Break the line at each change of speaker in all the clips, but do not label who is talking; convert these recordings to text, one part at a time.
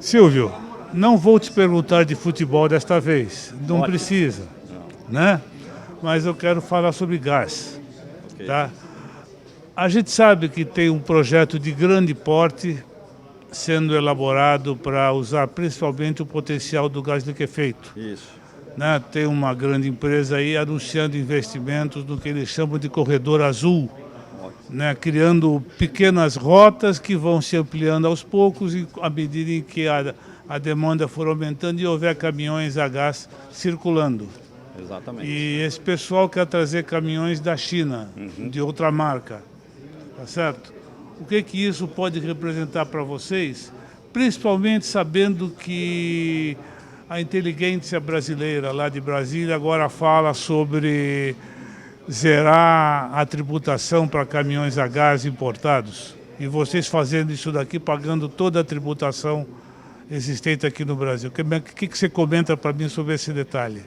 Silvio, não vou te perguntar de futebol desta vez, não
Ótimo.
precisa, né? Mas eu quero falar sobre gás, tá? A gente sabe que tem um projeto de grande porte sendo elaborado para usar principalmente o potencial do gás liquefeito,
Isso.
né? Tem uma grande empresa aí anunciando investimentos no que eles chamam de corredor azul, né? Criando pequenas rotas que vão se ampliando aos poucos e à medida em que a demanda for aumentando e houver caminhões a gás circulando.
Exatamente.
E esse pessoal quer trazer caminhões da China, de outra marca, tá certo? O que isso pode representar para vocês, principalmente sabendo que a inteligência brasileira lá de Brasília agora fala sobre zerar a tributação para caminhões a gás importados e vocês fazendo isso daqui, pagando toda a tributação existente aqui no Brasil. O que você comenta para mim sobre esse detalhe?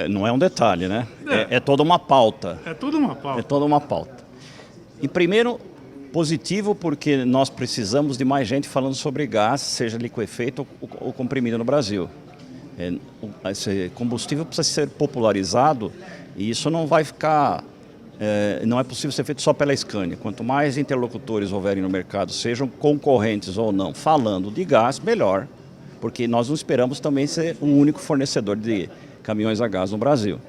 Não é um detalhe, né? É toda uma pauta.
É tudo uma pauta.
É toda uma pauta. E primeiro, positivo porque nós precisamos de mais gente falando sobre gás, seja liquefeito ou comprimido no Brasil. Esse combustível precisa ser popularizado e isso não vai ficar... não é possível ser feito só pela Scania. Quanto mais interlocutores houverem no mercado, sejam concorrentes ou não, falando de gás, melhor. Porque nós não esperamos também ser o único fornecedor de caminhões a gás no Brasil.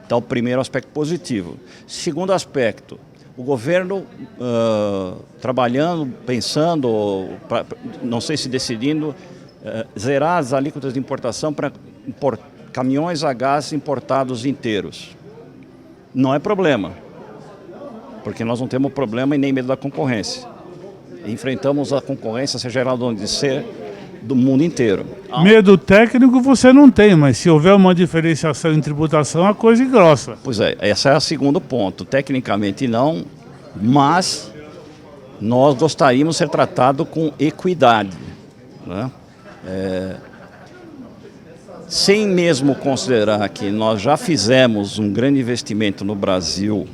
Então, primeiro aspecto positivo. Segundo aspecto, o governo trabalhando, pensando, não sei se decidindo, zerar as alíquotas de importação para caminhões a gás importados inteiros. Não é problema, porque nós não temos problema e nem medo da concorrência. Enfrentamos a concorrência, seja ela de onde ser, do mundo inteiro.
Medo técnico você não tem, mas se houver uma diferenciação em tributação, a coisa engrossa.
Pois é, esse é o segundo ponto. Tecnicamente não, mas nós gostaríamos de ser tratados com equidade, né? Sem mesmo considerar que nós já fizemos um grande investimento no Brasil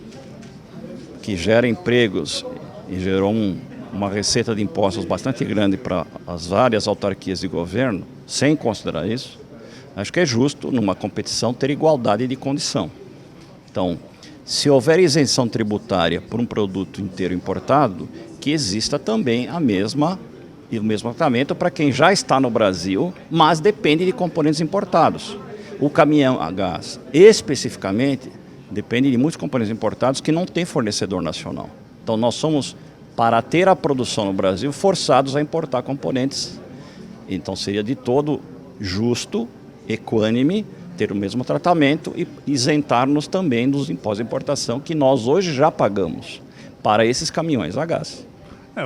que gera empregos e gerou uma receita de impostos bastante grande para as várias autarquias de governo, sem considerar isso, acho que é justo, numa competição, ter igualdade de condição. Então, se houver isenção tributária por um produto inteiro importado, que exista também o mesmo tratamento para quem já está no Brasil, mas depende de componentes importados. O caminhão a gás, especificamente, depende de muitos componentes importados que não tem fornecedor nacional. Então, nós somos, para ter a produção no Brasil, forçados a importar componentes. Então, seria de todo justo, equânime, ter o mesmo tratamento e isentar-nos também dos impostos de importação que nós hoje já pagamos para esses caminhões a gás.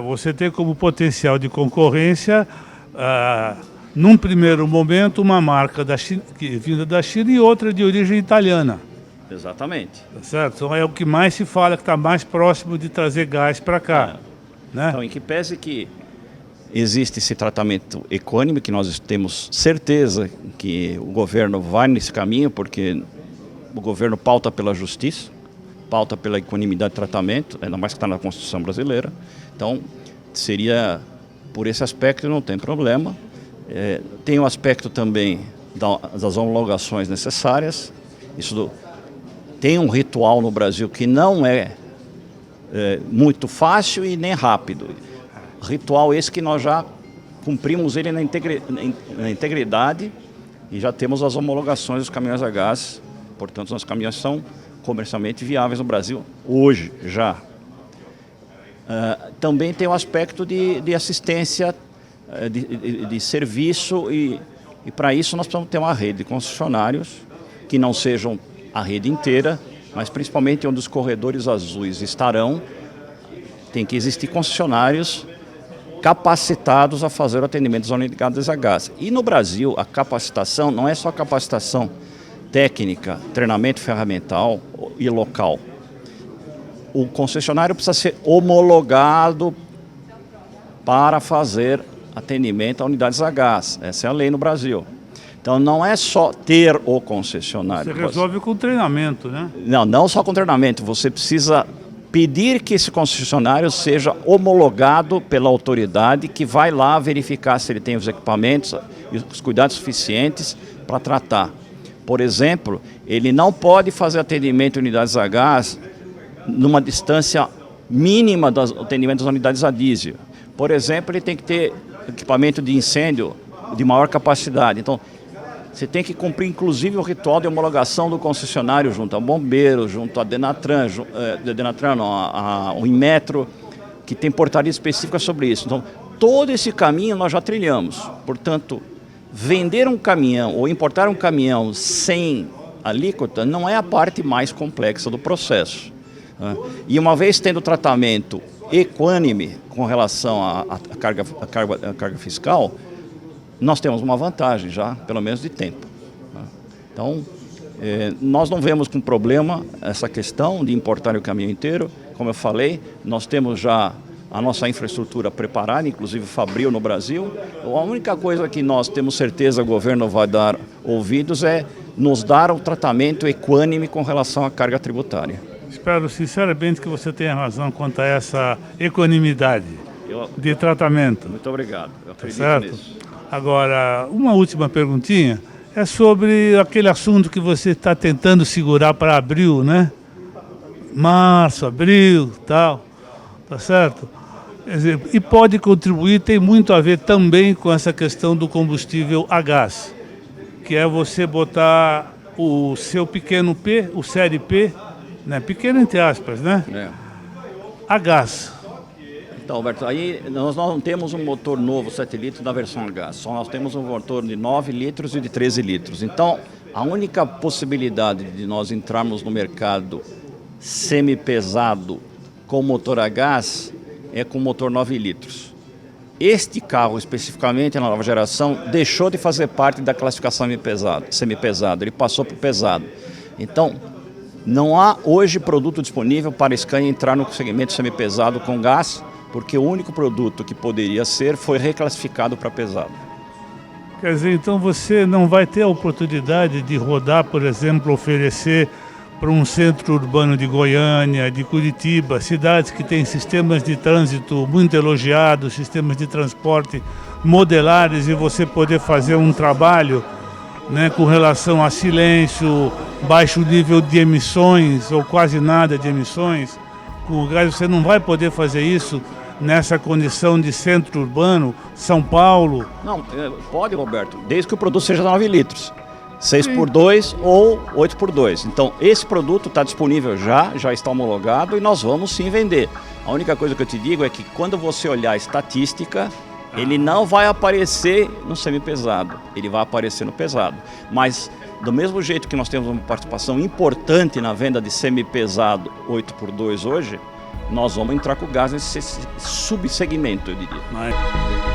Você tem como potencial de concorrência, num primeiro momento, uma marca vinda da China e outra de origem italiana.
Exatamente.
Tá certo? Então é o que mais se fala, que está mais próximo de trazer gás para cá. Né?
Então, em que pese que existe esse tratamento econômico, que nós temos certeza que o governo vai nesse caminho, porque o governo pauta pela justiça, pauta pela equanimidade de tratamento, ainda mais que está na Constituição brasileira. Então, seria por esse aspecto, não tem problema. Tem o aspecto também das homologações necessárias. Isso tem um ritual no Brasil que não é muito fácil e nem rápido. Ritual esse que nós já cumprimos ele na integridade e já temos as homologações dos caminhões a gás. Portanto, os caminhões são comercialmente viáveis no Brasil hoje já. Também tem o aspecto de assistência, de serviço e para isso nós precisamos ter uma rede de concessionários que não sejam a rede inteira, mas principalmente onde os corredores azuis estarão, tem que existir concessionários capacitados a fazer o atendimento das unidades a gás. E no Brasil, a capacitação não é só capacitação técnica, treinamento ferramental e local. O concessionário precisa ser homologado para fazer atendimento a unidades a gás. Essa é a lei no Brasil. Então não é só ter o concessionário.
Você resolve com treinamento, né?
Não só com treinamento. Você precisa pedir que esse concessionário seja homologado pela autoridade que vai lá verificar se ele tem os equipamentos e os cuidados suficientes para tratar. Por exemplo, ele não pode fazer atendimento em unidades a gás numa distância mínima do atendimento das unidades a diesel. Por exemplo, ele tem que ter equipamento de incêndio de maior capacidade. Então, você tem que cumprir, inclusive, o ritual de homologação do concessionário junto ao bombeiro, junto à Denatran, o Inmetro, que tem portaria específica sobre isso. Então, todo esse caminho nós já trilhamos. Portanto, vender um caminhão ou importar um caminhão sem alíquota não é a parte mais complexa do processo. E uma vez tendo tratamento equânime com relação à carga fiscal, nós temos uma vantagem já, pelo menos de tempo. Então, nós não vemos com problema essa questão de importar o caminhão inteiro. Como eu falei, nós temos já a nossa infraestrutura preparada, inclusive Fabril no Brasil. A única coisa que nós temos certeza o governo vai dar ouvidos é nos dar um tratamento equânime com relação à carga tributária.
Espero sinceramente que você tenha razão quanto a essa equanimidade de tratamento.
Muito obrigado, eu acredito nisso.
Agora, uma última perguntinha é sobre aquele assunto que você está tentando segurar para abril, né? Março, abril, tal, tá certo? Quer dizer, e pode contribuir, tem muito a ver também com essa questão do combustível a gás, que é você botar o seu pequeno P, o série P, né? Pequeno entre aspas, né? A gás.
Então, Alberto, aí nós não temos um motor novo 7 litros na versão a gás, só nós temos um motor de 9 litros e de 13 litros. Então, a única possibilidade de nós entrarmos no mercado semi-pesado com motor a gás é com motor 9 litros. Este carro, especificamente na nova geração, deixou de fazer parte da classificação semi-pesado, ele passou para o pesado. Então, não há hoje produto disponível para a Scania entrar no segmento semi-pesado com gás, porque o único produto que poderia ser foi reclassificado para pesado.
Quer dizer, então você não vai ter a oportunidade de rodar, por exemplo, oferecer para um centro urbano de Goiânia, de Curitiba, cidades que têm sistemas de trânsito muito elogiados, sistemas de transporte modelares, e você poder fazer um trabalho, né, com relação a silêncio, baixo nível de emissões ou quase nada de emissões. Com o gás você não vai poder fazer isso nessa condição de centro urbano, São Paulo.
Não, pode, Roberto, desde que o produto seja 9 litros. 6x2 ou 8x2. Então, esse produto está disponível já está homologado e nós vamos sim vender. A única coisa que eu te digo é que quando você olhar a estatística, ele não vai aparecer no semi-pesado, ele vai aparecer no pesado. Mas, do mesmo jeito que nós temos uma participação importante na venda de semi-pesado 8x2 hoje, nós vamos entrar com gás nesse subsegmento, eu diria.